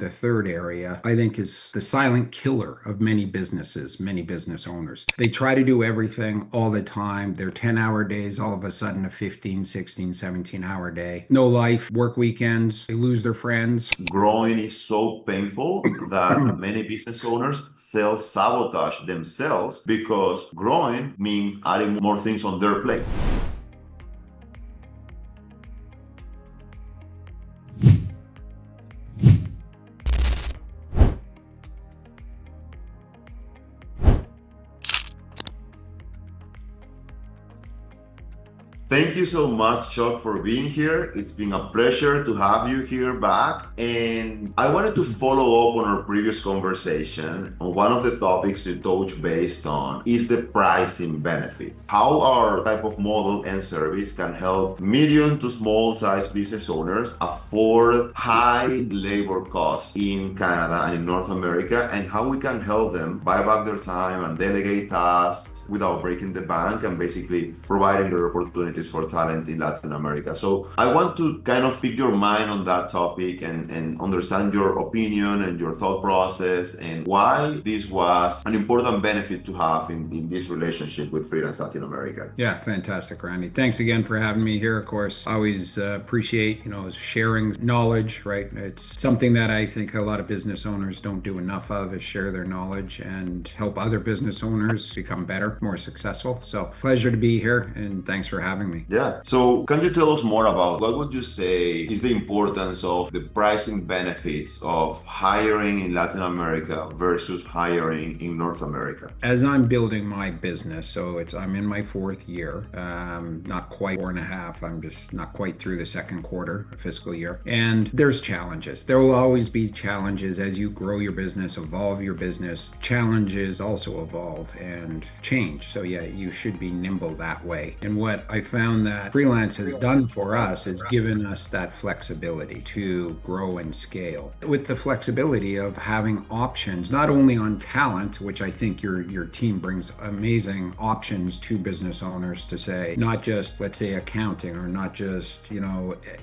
the third area, I think is the silent killer of many businesses, many business owners. They try to do everything all the time. Their 10-hour days, all of a sudden a 15, 16, 17-hour day. No life, work weekends, they lose their friends. Growing is so painful that many business owners self-sabotage themselves because growing means adding more things on their plates. Thank you so much, Chuck, for being here. It's been a pleasure to have you here back. And I wanted to follow up on our previous conversation. On one of the topics you touched based on is the pricing benefits. How our type of model and service can help medium to small size business owners afford high labor costs in Canada and in North America, and how we can help them buy back their time and delegate tasks without breaking the bank and basically providing their opportunities for talent in Latin America. So I want to kind of pick your mind on that topic and understand your opinion and your thought process and why this was an important benefit to have in this relationship with Freelance Latin America. Yeah, fantastic, Randy. Thanks again for having me here. Of course, I always appreciate, sharing knowledge, right? It's something that I think a lot of business owners don't do enough of, is share their knowledge and help other business owners become better, more successful. So pleasure to be here, and thanks for having me. Yeah. So can you tell us more about what would you say is the importance of the pricing benefits of hiring in Latin America versus hiring in North America? As I'm building my business, so I'm in my fourth year, not quite 4.5. I'm just not quite through the second quarter fiscal year. And there's challenges. There will always be challenges as you grow your business, evolve your business. Challenges also evolve and change. So yeah, you should be nimble that way. And what I found that freelance has done for us is given us that flexibility to grow and scale, with the flexibility of having options, not only on talent, which I think your team brings amazing options to business owners to say, not just, let's say, accounting or not just,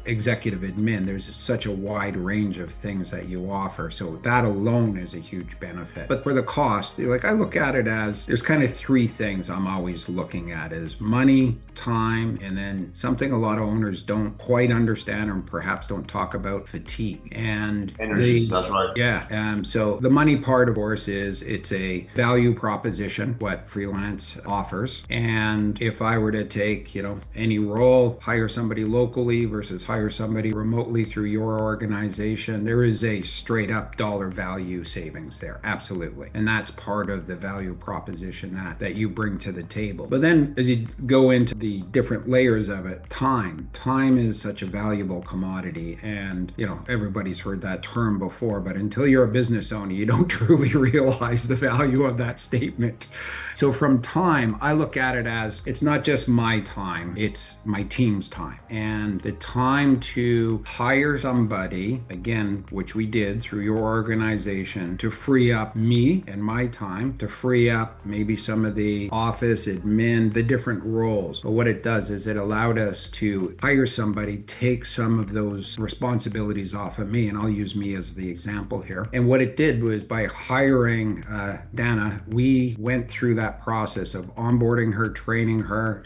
executive admin. There's such a wide range of things that you offer. So that alone is a huge benefit. But for the cost, I look at it as there's kind of three things I'm always looking at: is money, time, and then something a lot of owners don't quite understand or perhaps don't talk about: fatigue and energy. That's right. Yeah. So the money part, of course, is it's a value proposition, what freelance offers. And if I were to take, any role, hire somebody locally versus hire somebody remotely through your organization, there is a straight up dollar value savings there. Absolutely. And that's part of the value proposition that you bring to the table. But then as you go into the different layers of it, time is such a valuable commodity. And, everybody's heard that term before, but until you're a business owner, you don't truly realize the value of that statement. So from time, I look at it as it's not just my time, it's my team's time. And the time to hire somebody, again, which we did through your organization, to free up me and my time, to free up maybe some of the office admin, the different roles. But what it does is it allowed us to hire somebody, take some of those responsibilities off of me, and I'll use me as the example here. And what it did was, by hiring Dana, we went through that process of onboarding her, training her.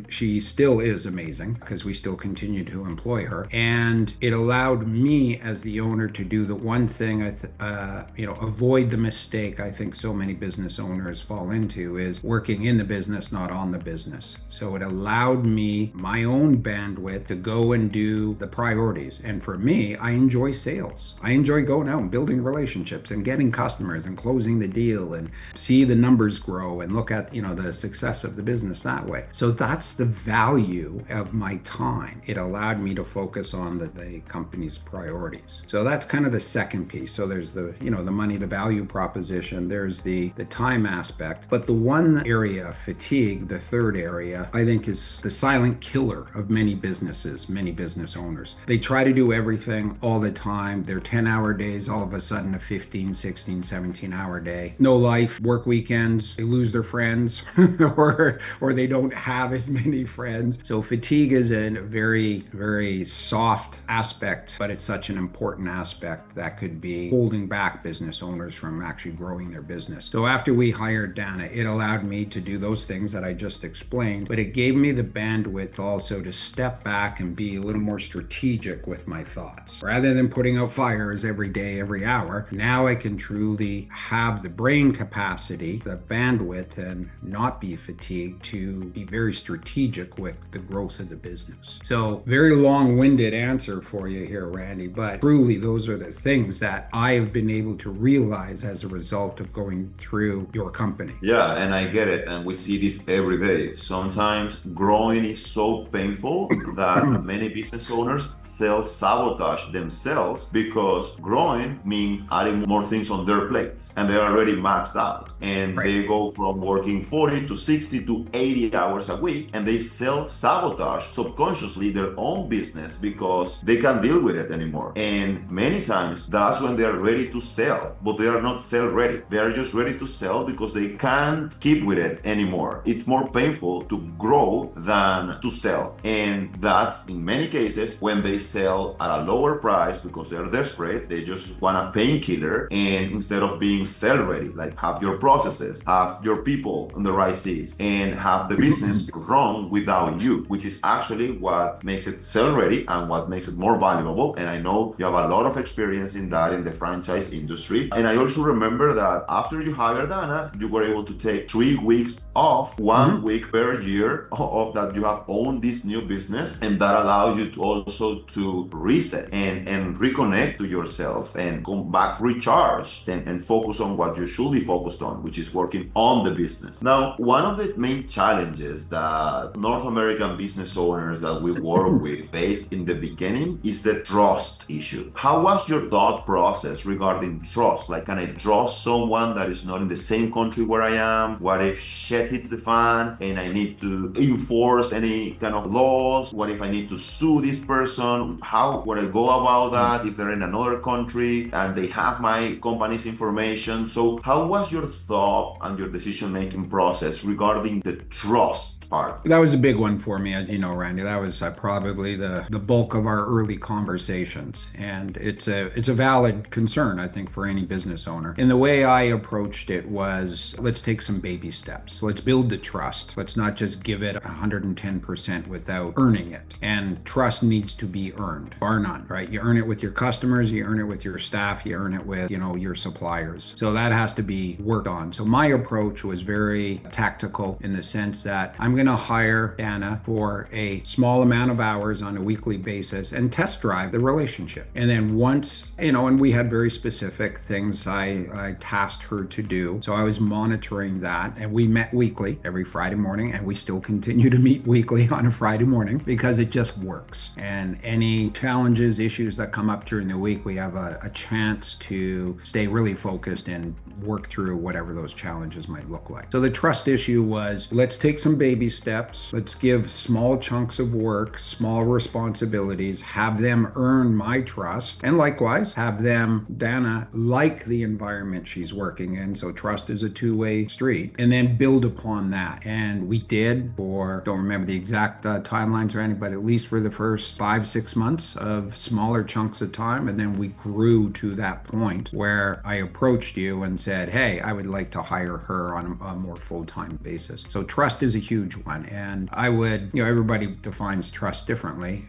She still is amazing because we still continue to employ her. And it allowed me as the owner to do the one thing, avoid the mistake I think so many business owners fall into, is working in the business, not on the business. So it allowed me my own bandwidth to go and do the priorities. And for me, I enjoy sales. I enjoy going out and building relationships and getting customers and closing the deal and see the numbers grow and look at, the success of the business that way. So that's the value of my time. It allowed me to focus on the company's priorities. So that's kind of the second piece. So there's the money, the value proposition, there's the time aspect. But the one area, fatigue, the third area, I think is the silent killer of many businesses, many business owners. They try to do everything all the time. Their 10-hour days, all of a sudden a 15, 16, 17-hour day. No life, work weekends, they lose their friends or they don't have as many friends. So fatigue is a very, very soft aspect, but it's such an important aspect that could be holding back business owners from actually growing their business. So after we hired Dana, it allowed me to do those things that I just explained, but it gave me the bandwidth also to step back and be a little more strategic with my thoughts. Rather than putting out fires every day, every hour, now I can truly have the brain capacity, the bandwidth, and not be fatigued to be very strategic with the growth of the business. So very long-winded answer for you here, Randy, but truly those are the things that I have been able to realize as a result of going through your company. Yeah, and I get it. And we see this every day. Sometimes growing is so painful that many business owners self-sabotage themselves because growing means adding more things on their plates and they're already maxed out. And they go from working 40 to 60 to 80 hours a week and they self-sabotage subconsciously their own business because they can't deal with it anymore. And many times that's when they're ready to sell, but they are not sell ready. They are just ready to sell because they can't keep with it anymore. It's more painful to grow than to sell. And that's in many cases when they sell at a lower price because they're desperate. They just want a painkiller. And instead of being sell ready, like have your processes, have your people in the right seats, and have the business run without you, which is actually what makes it sell ready and what makes it more valuable. And I know you have a lot of experience in that in the franchise industry. And I also remember that after you hired Dana, you were able to take 3 weeks off, 1 week per year of that you have owned this new business. And that allows you to also to reset and reconnect to yourself and come back recharged and focus on what you should be focused on, which is working on the business. Now, one of the main challenges that North American business owners that we work with faced in the beginning is the trust issue. How was your thought process regarding trust? Like, can I trust someone that is not in the same country where I am? What if shit hits the fan and I need to enforce any kind of laws? What if I need to sue this person? How would I go about that if they're in another country and they have my company's information? So how was your thought and your decision-making process regarding the trust part? That was a big one for me, as you know, Randy. That was probably the bulk of our early conversations. And it's a valid concern, I think, for any business owner. And the way I approached it was, let's take some baby steps. Let's build the trust. Let's not just give it 110% without earning it. And trust needs to be earned, bar none, right? You earn it with your customers, you earn it with your staff, you earn it with, your suppliers. So that has to be worked on. So my approach was very tactical in the sense that I'm going to hire Dana for a small amount of hours on a weekly basis and test drive the relationship. And then once, and we had very specific things I tasked her to do. So I was monitoring that, and we met weekly every Friday morning, and we still continue to meet weekly on a Friday morning because it just works. And any challenges, issues that come up during the week, we have a chance to stay really focused and work through whatever those challenges might look like. So the trust issue was, let's take some baby steps. Let's give small chunks of work, small responsibilities, have them earn my trust, and likewise have them, Dana, like the environment she's working in. So trust is a two-way street, and then build upon that. And we did for, don't remember the exact timelines or anything, but at least for the first 5-6 months of smaller chunks of time. And then we grew to that point where I approached you and said, hey, I would like to hire her on a more full-time basis. So trust is a huge one. And I would, everybody defines trust differently.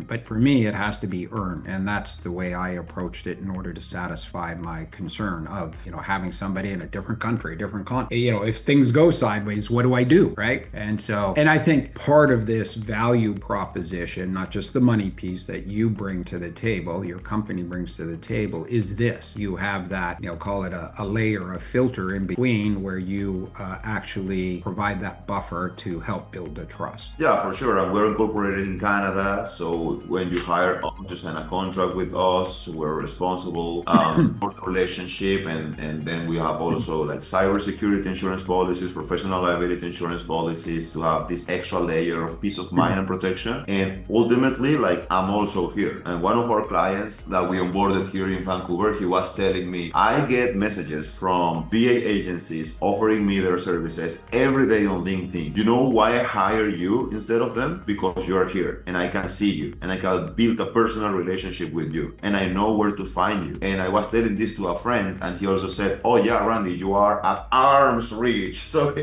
But for me, it has to be earned. And that's the way I approached it in order to satisfy my concern of, having somebody in a different country, different continent. If things go sideways, what do I do? Right. And I think part of this value proposition, not just the money piece that you bring to the table, your company brings to the table, is this. You have that, call it a layer, a filter in between where you actually provide that buffer to help build the trust. Yeah, for sure. And we're incorporated in Canada. So when you hire us to sign a contract with us, we're responsible for the relationship. And then we have also like cybersecurity insurance policies, professional liability insurance policies to have this extra layer of peace of mind and protection. And ultimately, like, I'm also here. And one of our clients that we onboarded here in Vancouver, he was telling me, I get messages from VA agencies offering me their services every day on LinkedIn. You know why I hire you instead of them? Because you're here and I can see you and I can build a personal relationship with you and I know where to find you. And I was telling this to a friend and he also said, oh yeah, Randy, you are at arm's reach. So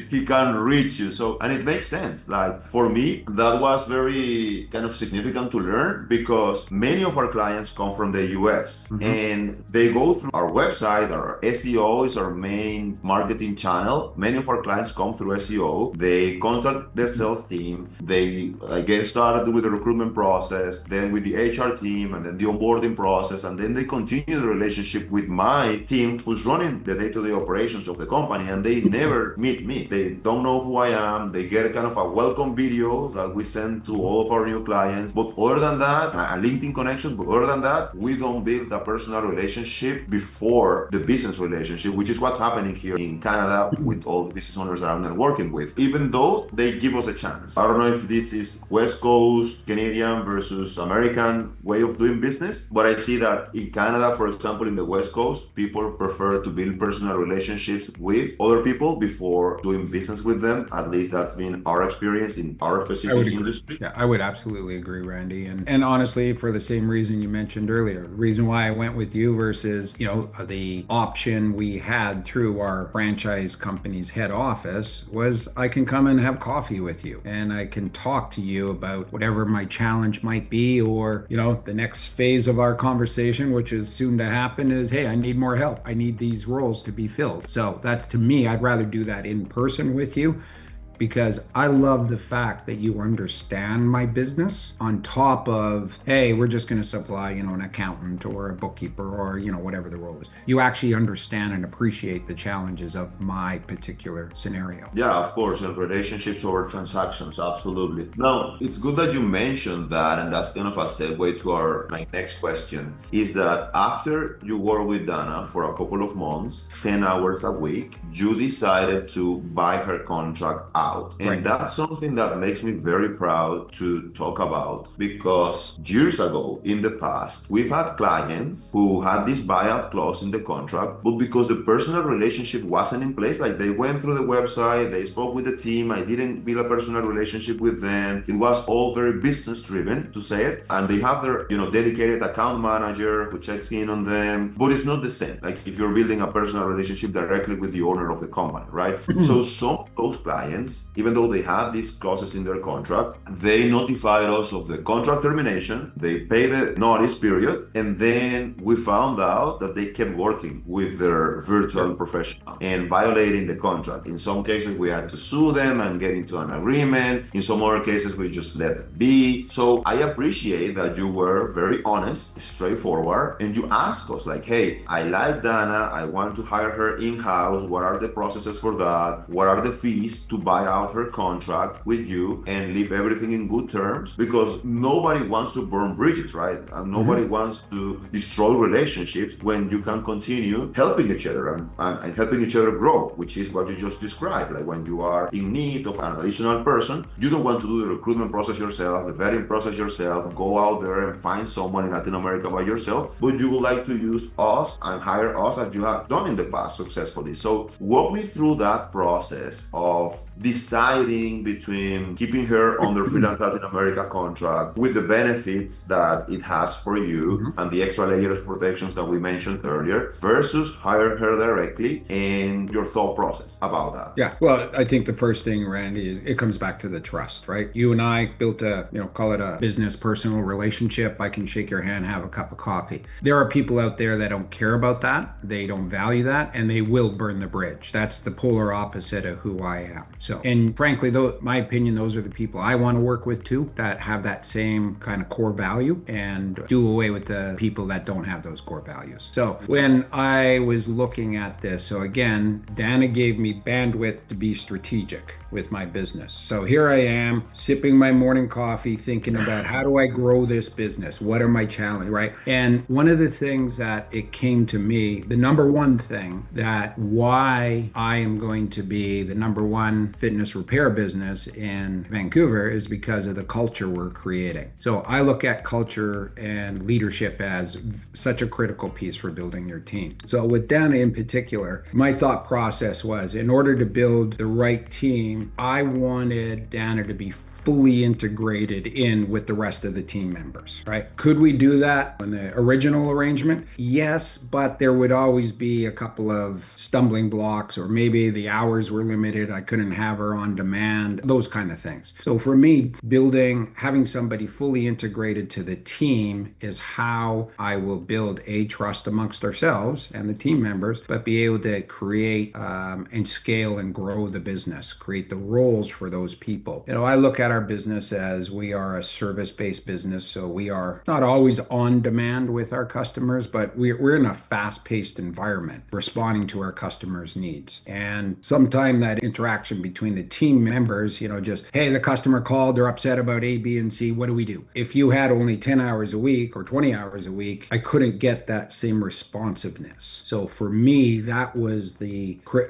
he can reach you. So, and it makes sense. Like for me, that was very kind of significant to learn because many of our clients come from the US and they go through our website. Our SEO is our main marketing channel. Many of our clients come through SEO. They contact the sales team. They get started with the recruitment process, then with the HR team, and then the onboarding process, and then they continue the relationship with my team who's running the day-to-day operations of the company, and they never meet me. They don't know who I am. They get kind of a welcome video that we send to all of our new clients. But other than that, a LinkedIn connection, but other than that, we don't build a personal relationship before the business relationship, which is what's happening here in Canada with all the business owners that I'm not working with, even though they give us a chance. I don't know if this is West Coast Canadian versus American way of doing business, but I see that in Canada, for example, in the West Coast, people prefer to build personal relationships with other people before doing business with them. At least that's been our experience in our specific industry. Yeah, I would absolutely agree, Randy. And honestly, for the same reason you mentioned earlier, the reason why I went with you versus, the option we had through our franchise company's head office was I can come and have coffee with you and I can talk to you about whatever my challenge might be, or, the next phase of our conversation, which is soon to happen, is, hey, I need more help. I need these roles to be filled. So that's, to me, I'd rather do that in person with you, because I love the fact that you understand my business on top of, hey, we're just going to supply, an accountant or a bookkeeper or, whatever the role is. You actually understand and appreciate the challenges of my particular scenario. Yeah, of course, and relationships over transactions, absolutely. Now, it's good that you mentioned that, and that's kind of a segue to my next question, is that after you worked with Dana for a couple of months, 10 hours a week, you decided to buy her contract out. And right. That's something that makes me very proud to talk about, because years ago in the past, we've had clients who had this buyout clause in the contract, but because the personal relationship wasn't in place, like they went through the website, they spoke with the team, I didn't build a personal relationship with them. It was all very business driven, to say it. And they have their, dedicated account manager who checks in on them, but it's not the same. Like if you're building a personal relationship directly with the owner of the company, right? So some of those clients, even though they had these clauses in their contract, they notified us of the contract termination, they paid the notice period, and then we found out that they kept working with their virtual professional and violating the contract. In some cases, we had to sue them and get into an agreement. In some other cases, we just let it be. So I appreciate that you were very honest, straightforward, and you asked us like, hey, I like Dana, I want to hire her in-house. What are the processes for that? What are the fees to buy out her contract with you and leave everything in good terms? Because nobody wants to burn bridges, right? And nobody wants to destroy relationships when you can continue helping each other and helping each other grow, which is what you just described. Like when you are in need of an additional person, you don't want to do the recruitment process yourself, the vetting process yourself, go out there and find someone in Latin America by yourself, but you would like to use us and hire us as you have done in the past successfully. So walk me through that process of deciding between keeping her under Freelance Latin America contract with the benefits that it has for you and the extra layers of protections that we mentioned earlier versus hire her directly, and your thought process about that. Yeah, well, I think the first thing, Randy, is it comes back to the trust, right? You and I built a, call it a business personal relationship. I can shake your hand, have a cup of coffee. There are people out there that don't care about that. They don't value that, and they will burn the bridge. That's the polar opposite of who I am. So, and frankly, though, my opinion, those are the people I want to work with too, that have that same kind of core value, and do away with the people that don't have those core values. So when I was looking at this, so again, Dana gave me bandwidth to be strategic with my business. So here I am sipping my morning coffee, thinking about how do I grow this business? What are my challenges, right? And one of the things that it came to me, the number one thing that why I am going to be the number one fit fitness repair business in Vancouver is because of the culture we're creating. So I look at culture and leadership as such a critical piece for building your team. So with Dana in particular, my thought process was, in order to build the right team, I wanted Dana to be fully integrated in with the rest of the team members, right? Could we do that in the original arrangement? Yes, but there would always be a couple of stumbling blocks, or maybe the hours were limited. I couldn't have her on demand, those kind of things. So for me, having somebody fully integrated to the team is how I will build a trust amongst ourselves and the team members, but be able to create and scale and grow the business, create the roles for those people. I look at our business as we are a service-based business, so we are not always on demand with our customers, but we're in a fast-paced environment responding to our customers' needs. And sometimes that interaction between the team members, just, hey, the customer called, they're upset about A, B, and C, what do we do? If you had only 10 hours a week or 20 hours a week, I couldn't get that same responsiveness. So for me, that was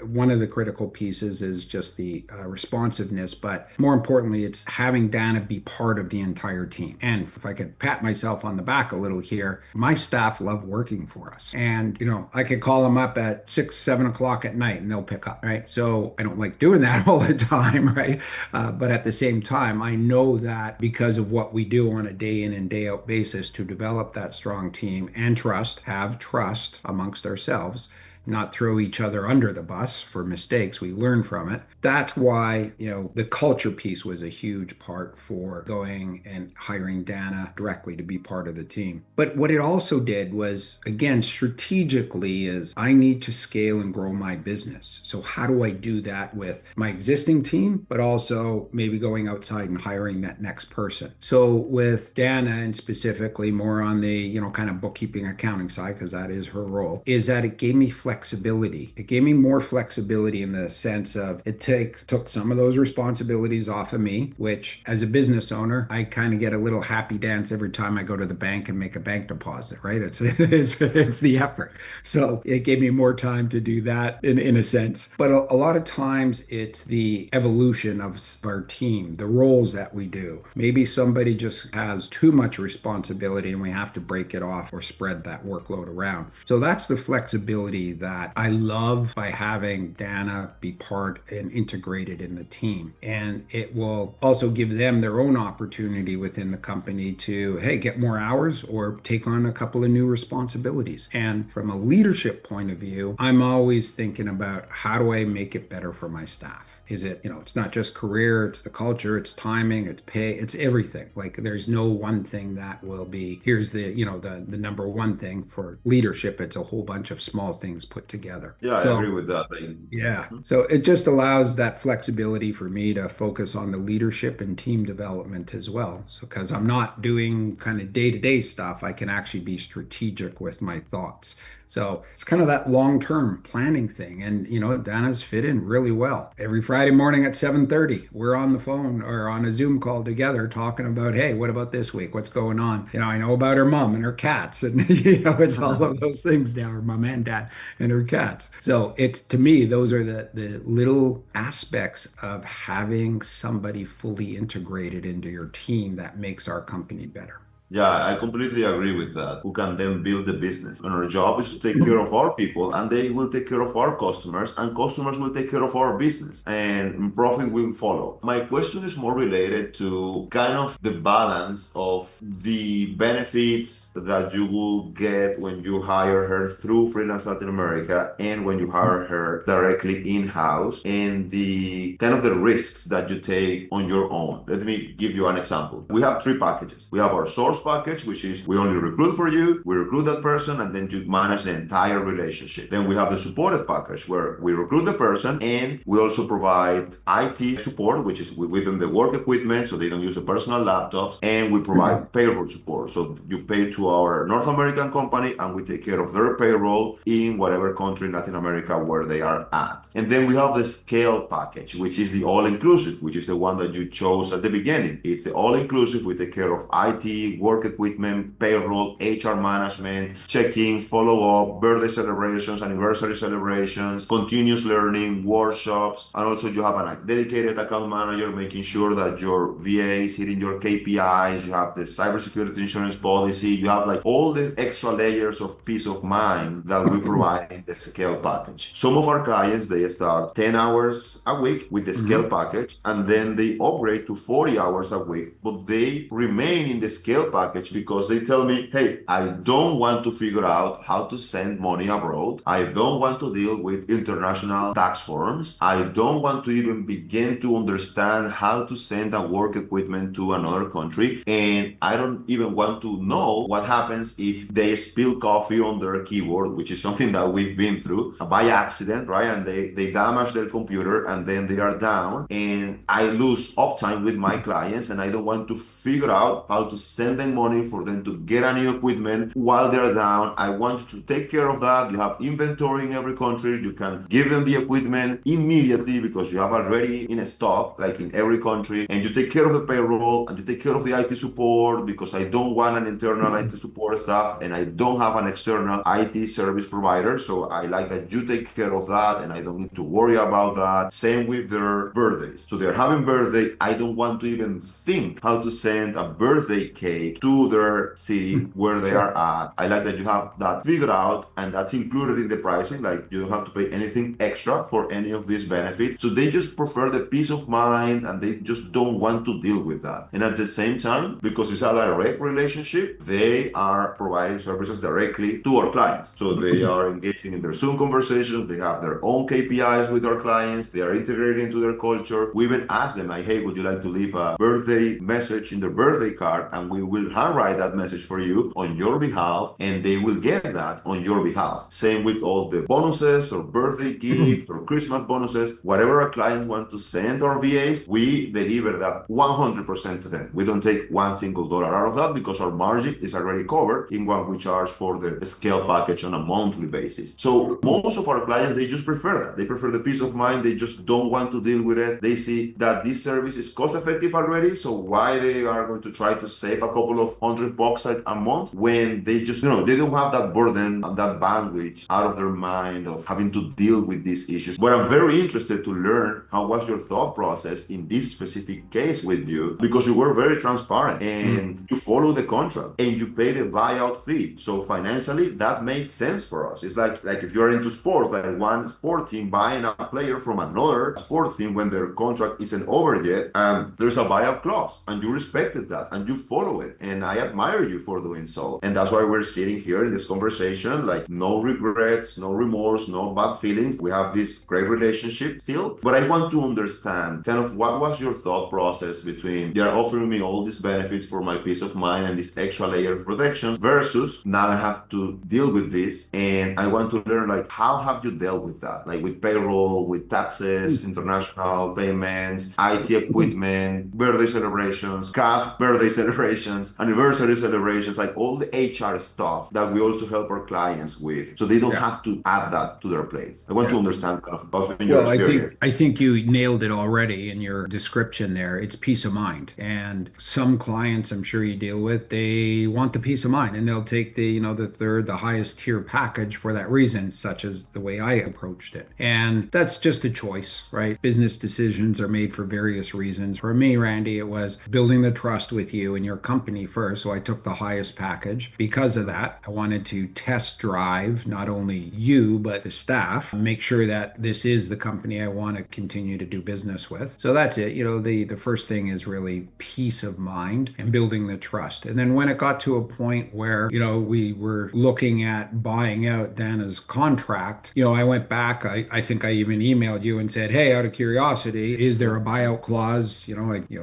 one of the critical pieces, is just the responsiveness, but more importantly, it's having Dana be part of the entire team. And if I could pat myself on the back a little here, my staff love working for us. And, I could call them up at 6, 7 o'clock at night and they'll pick up, right? So I don't like doing that all the time, right? But at the same time, I know that because of what we do on a day in and day out basis to develop that strong team and have trust amongst ourselves, not throw each other under the bus for mistakes. We learn from it. That's why, the culture piece was a huge part for going and hiring Dana directly to be part of the team. But what it also did was, again, strategically, is I need to scale and grow my business. So how do I do that with my existing team, but also maybe going outside and hiring that next person? So with Dana, and specifically more on the, kind of bookkeeping, accounting side, because that is her role, is that it gave me flexibility. It gave me more flexibility in the sense of it took some of those responsibilities off of me, which as a business owner, I kind of get a little happy dance every time I go to the bank and make a bank deposit, right? It's the effort. So it gave me more time to do that in a sense. But a lot of times it's the evolution of our team, the roles that we do. Maybe somebody just has too much responsibility and we have to break it off or spread that workload around. So that's the flexibility that I love by having Dana be part and integrated in the team. And it will also give them their own opportunity within the company to, hey, get more hours or take on a couple of new responsibilities. And from a leadership point of view, I'm always thinking about, how do I make it better for my staff? Is it, it's not just career, it's the culture, it's timing, it's pay, it's everything. Like, there's no one thing that will be, here's the number one thing for leadership. It's a whole bunch of small things put together. Yeah, I agree with that. Yeah. So it just allows that flexibility for me to focus on the leadership and team development as well. So because I'm not doing kind of day-to-day stuff, I can actually be strategic with my thoughts. So it's kind of that long-term planning thing. And, Dana's fit in really well. Every Friday morning at 7:30, we're on the phone or on a Zoom call together talking about, hey, what about this week? What's going on? I know about her mom and her cats, and, it's all of those things now, her mom and dad and her cats. So it's, to me, those are the little aspects of having somebody fully integrated into your team that makes our company better. Yeah, I completely agree with that. Who can then build the business? And our job is to take care of our people, and they will take care of our customers, and customers will take care of our business, and profit will follow. My question is more related to kind of the balance of the benefits that you will get when you hire her through Freelance Latin America and when you hire her directly in-house, and the kind of the risks that you take on your own. Let me give you an example. We have 3 packages. We have our source package, which is we only recruit for you, we recruit that person, and then you manage the entire relationship. Then we have the supported package, where we recruit the person and we also provide IT support, which is we give them the work equipment so they don't use the personal laptops, and we provide payroll support. So you pay to our North American company and we take care of their payroll in whatever country in Latin America where they are at. And then we have the scale package, which is the all-inclusive, which is the one that you chose at the beginning. It's the all-inclusive. We take care of IT, work work equipment, payroll, HR management, check-in, follow-up, birthday celebrations, anniversary celebrations, continuous learning, workshops, and also you have a dedicated account manager making sure that your VA is hitting your KPIs, you have the cybersecurity insurance policy, you have like all the extra layers of peace of mind that we provide in the scale package. Some of our clients, they start 10 hours a week with the scale package, and then they upgrade to 40 hours a week, but they remain in the scale package because they tell me, hey, I don't want to figure out how to send money abroad. I don't want to deal with international tax forms. I don't want to even begin to understand how to send a work equipment to another country. And I don't even want to know what happens if they spill coffee on their keyboard, which is something that we've been through by accident, right? And they damage their computer and then they are down, and I lose uptime with my clients, and I don't want to figure out how to send them money for them to get a new equipment while they're down. I want you to take care of that. You have inventory in every country. You can give them the equipment immediately because you have already in stock, like in every country, and you take care of the payroll and you take care of the IT support because I don't want an internal IT support staff and I don't have an external IT service provider. So I like that you take care of that and I don't need to worry about that. Same with their birthdays. So they're having birthday. I don't want to even think how to send a birthday cake to their city where they are at. I like that you have that figured out and that's included in the pricing. Like you don't have to pay anything extra for any of these benefits. So they just prefer the peace of mind and they just don't want to deal with that. And at the same time, because it's a direct relationship, they are providing services directly to our clients. So they are engaging in their Zoom conversations. They have their own KPIs with our clients. They are integrating into their culture. We even ask them like, hey, would you like to leave a birthday message in their birthday card? And we will handwrite that message for you on your behalf, and they will get that on your behalf. Same with all the bonuses or birthday gifts or Christmas bonuses, whatever our clients want to send our VAs, we deliver that 100% to them. We don't take one single dollar out of that because our margin is already covered in what we charge for the scale package on a monthly basis. So most of our clients, they just prefer that. They prefer the peace of mind. They just don't want to deal with it. They see that this service is cost effective already. So why they are going to try to save a couple of $100 a month when they just, they don't have that burden, that bandwidth out of their mind of having to deal with these issues. But I'm very interested to learn how was your thought process in this specific case with you, because you were very transparent and you follow the contract and you pay the buyout fee. So financially, that made sense for us. It's like if you're into sports, like one sport team buying a player from another sports team when their contract isn't over yet, and there's a buyout clause, and you respected that and you follow it. And I admire you for doing so. And that's why we're sitting here in this conversation, like no regrets, no remorse, no bad feelings. We have this great relationship still. But I want to understand kind of what was your thought process between they're offering me all these benefits for my peace of mind and this extra layer of protection versus now I have to deal with this, and I want to learn like how have you dealt with that, like with payroll, with taxes, international payments, IT equipment, birthday celebrations, CAF birthday celebrations, anniversary celebrations, like all the HR stuff that we also help our clients with, so they don't have to add that to their plates. I want to understand kind of your experience. I think you nailed it already in your description there. It's peace of mind. And some clients I'm sure you deal with, they want the peace of mind and they'll take the highest tier package for that reason, such as the way I approached it. And that's just a choice, right? Business decisions are made for various reasons. For me, Randy, it was building the trust with you and your company first. So I took the highest package. Because of that, I wanted to test drive not only you, but the staff, make sure that this is the company I want to continue to do business with. So that's it. The first thing is really peace of mind and building the trust. And then when it got to a point where, we were looking at buying out Dana's contract, I went back. I think I even emailed you and said, hey, out of curiosity, is there a buyout clause?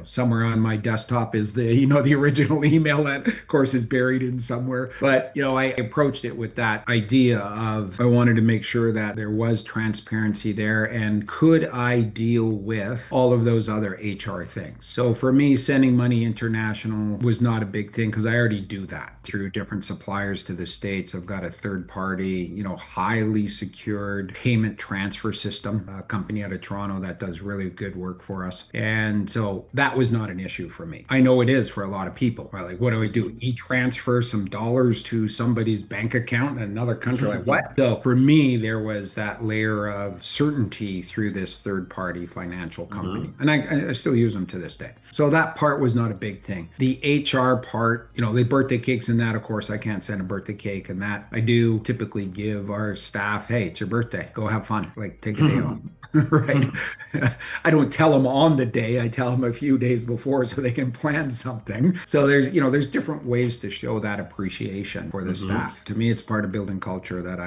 Somewhere on my desktop is the original email that of course is buried in somewhere. But, I approached it with that idea of I wanted to make sure that there was transparency there and could I deal with all of those other HR things. So for me, sending money international was not a big thing because I already do that through different suppliers to the States. I've got a third party, highly secured payment transfer system, a company out of Toronto that does really good work for us. And so that was not an issue for me. I know it is for a lot of people, Well, like, what do I do? E-transfer some dollars to somebody's bank account in another country? Like, what? So for me, there was that layer of certainty through this third-party financial company. And I still use them to this day. So that part was not a big thing. The HR part, the birthday cakes and that, of course, I can't send a birthday cake and that. I do typically give our staff, hey, it's your birthday. Go have fun. Like, take a day off. Right. I don't tell them on the day. I tell them a few days before so they can plan something. So there's different ways to show that appreciation for the staff. To me, it's part of building culture that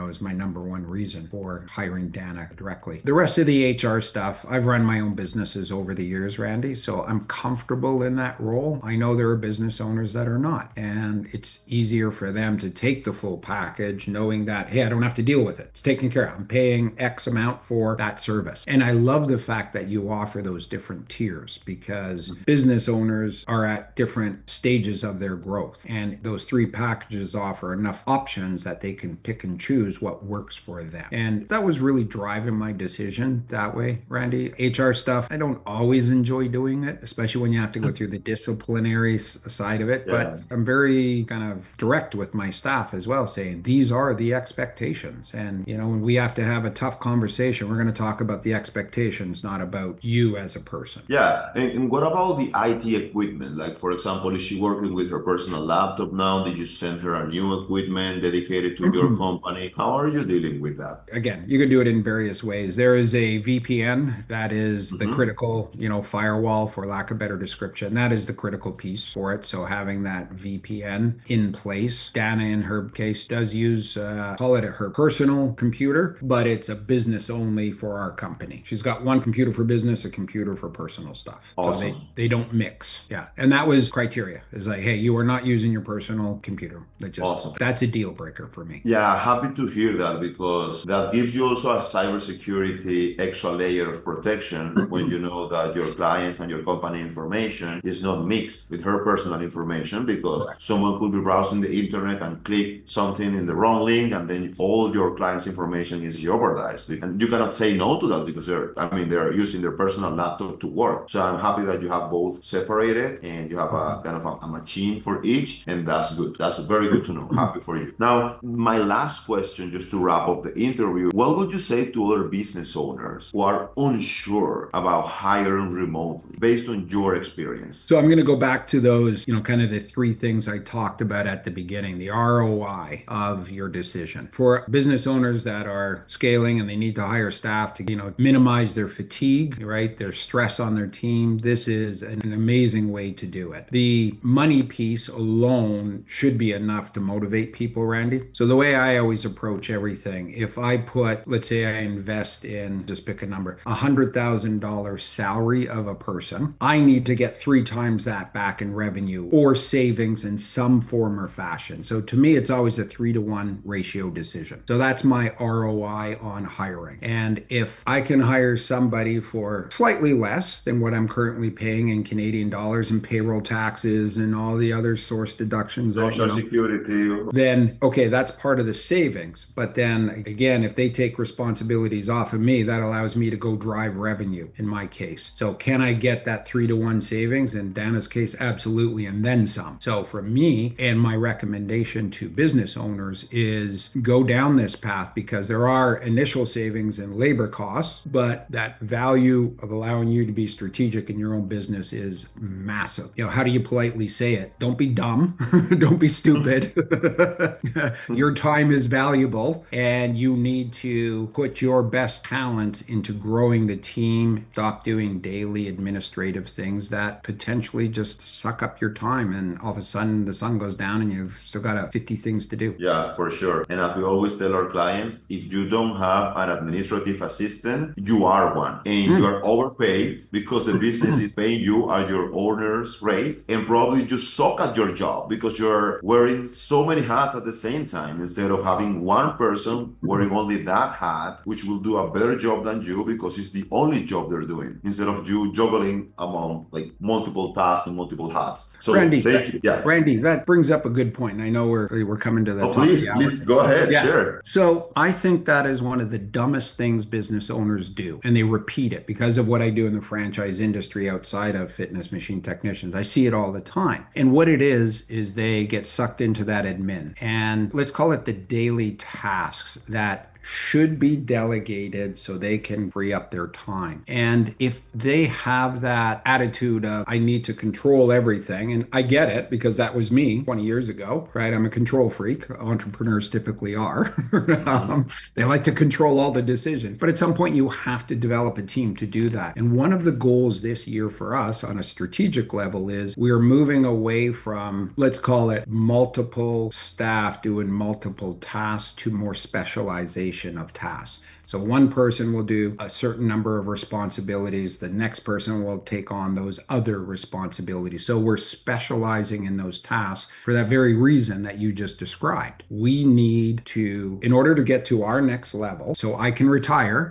is my number one reason for hiring Dana directly. The rest of the HR stuff, I've run my own businesses over the years, Randy, so I'm comfortable in that role. I know there are business owners that are not, and it's easier for them to take the full package knowing that, hey, I don't have to deal with it. It's taken care of. I'm paying X amount for that service. And I love the fact that you offer those different tiers because business owners are at different stages of their growth. And those three packages offer enough options that they can pick and choose what works for them. And that was really driving my decision that way, Randy. HR stuff, I don't always enjoy doing it, especially when you have to go through the disciplinary side of it. Yeah. But I'm very kind of direct with my staff as well, saying these are the expectations. And, when we have to have a tough conversation, we're going to talk about the expectations, not about you as a person. Yeah. And what about the IT equipment? Like, for example, is she working with her personal laptop now? Did you send her a new equipment dedicated to your company? How are you dealing with that? Again, you can do it in various ways. There is a VPN that is the critical, firewall, for lack of better description. That is the critical piece for it. So having that VPN in place. Dana, in her case, does use, call it her personal computer, but it's a business only for our company. She's got one computer for business, a computer for personal stuff. Awesome. So they don't mix. Yeah. And that was criteria. It's like, hey, you are not using your personal computer. Awesome. That's a deal breaker for me. Yeah, happy to hear that because that gives you also a cybersecurity extra layer of protection when you know that your clients and your company information is not mixed with her personal information because someone could be browsing the internet and click something in the wrong link and then all your clients' information is jeopardized. And you cannot say no to that because they're using their personal laptop to work. So I'm happy that you have both separated and you have a kind of a machine for each, and that's good. That's very good to know. Happy for you. Now, my last question, just to wrap up the interview, what would you say to other business owners who are unsure about hiring remotely based on your experience? So I'm going to go back to those, kind of the three things I talked about at the beginning, the ROI of your decision. For business owners that are scaling and they need to hire staff to, minimize their fatigue, right? Their stress on their team. This is an amazing way to do it. The money piece alone should be enough to motivate people, Randy. So the way I always approach everything, if I put, let's say I invest in, just pick a number, $100,000 salary of a person, I need to get 3 times that back in revenue or savings in some form or fashion. So to me, it's always a 3-to-1 ratio decision. So that's my ROI on hiring. And if I can hire somebody for slightly less than what I'm currently paying in Canadian dollars and payroll taxes and all the other source deductions, Social Security, then okay, that's part of the savings. But then again, if they take responsibilities off of me, that allows me to go drive revenue in my case. So can I get that 3-to-1 savings? In Dana's case, absolutely, and then some. So for me, and my recommendation to business owners is go down this path because there are initial savings in labor costs, but that value of allowing you to be strategic in your own business is massive. How do you politely say it? Don't be dumb. Don't be stupid. Your time is valuable and you need to put your best talents into growing the team. Stop doing daily administrative things that potentially just suck up your time and all of a sudden the sun goes down and you've still got 50 things to do. Yeah, for sure. And as we always tell our clients, if you don't have an administrative assistant, you are one and you are overpaid because the business is paying you at your owner's rate, and probably you suck at your job because you're wearing so many hats at the same time instead of having one person wearing only that hat, which will do a better job than you because it's the only job they're doing instead of you juggling among like multiple tasks and multiple hats. So Randy, thank you. Yeah. Randy, that brings up a good point. And I know we're coming to the top please go ahead. Yeah. Sure. So I think that is one of the dumbest things business owners do, and they repeat it because of what I do in the franchise industry outside of fitness machine technicians. I see it all the the time. And what it is they get sucked into that admin. And let's call it the daily tasks that should be delegated so they can free up their time. And if they have that attitude of, I need to control everything, and I get it because that was me 20 years ago, right? I'm a control freak. Entrepreneurs typically are. They like to control all the decisions. But at some point, you have to develop a team to do that. And one of the goals this year for us on a strategic level is we're moving away from, let's call it multiple staff doing multiple tasks to more specialization of tasks. So one person will do a certain number of responsibilities. The next person will take on those other responsibilities. So we're specializing in those tasks for that very reason that you just described. We need to, in order to get to our next level, so I can retire.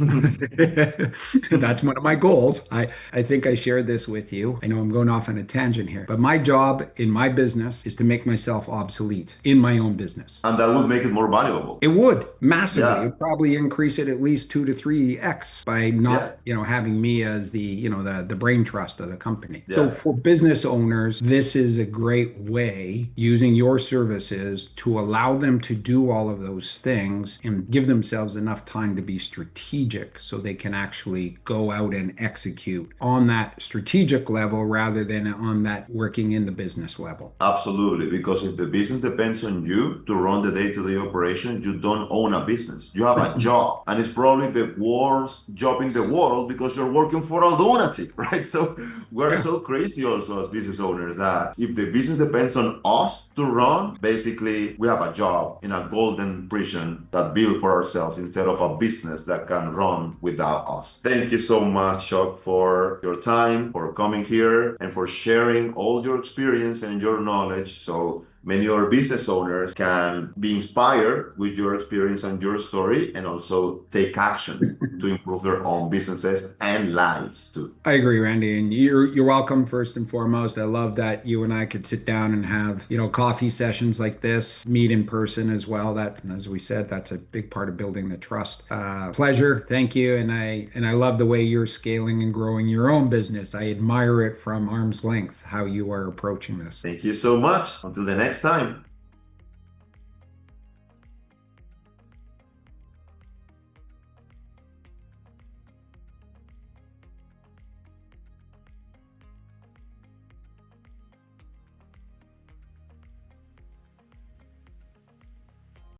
That's one of my goals. I think I shared this with you. I know I'm going off on a tangent here, but my job in my business is to make myself obsolete in my own business. And that would make it more valuable. It would massively. Yeah. It would probably increase it at least 2 to 3x by not, having me as the brain trust of the company. Yeah. So for business owners, this is a great way using your services to allow them to do all of those things and give themselves enough time to be strategic so they can actually go out and execute on that strategic level rather than on that working in the business level. Absolutely, because if the business depends on you to run the day-to-day operation, you don't own a business. You have a job, and it's probably the worst job in the world because you're working for a lunatic, right? So we're so crazy also as business owners that if the business depends on us to run, basically we have a job in a golden prison that built for ourselves instead of a business that can run without us. Thank you so much, Chuck, for your time, for coming here, and for sharing all your experience and your knowledge. So many other business owners can be inspired with your experience and your story and also take action to improve their own businesses and lives too. I agree, Randy, and you're welcome first and foremost. I love that you and I could sit down and have, coffee sessions like this, meet in person as well. That, as we said, that's a big part of building the trust. Pleasure. Thank you. And I love the way you're scaling and growing your own business. I admire it from arm's length, how you are approaching this. Thank you so much. Until the next time.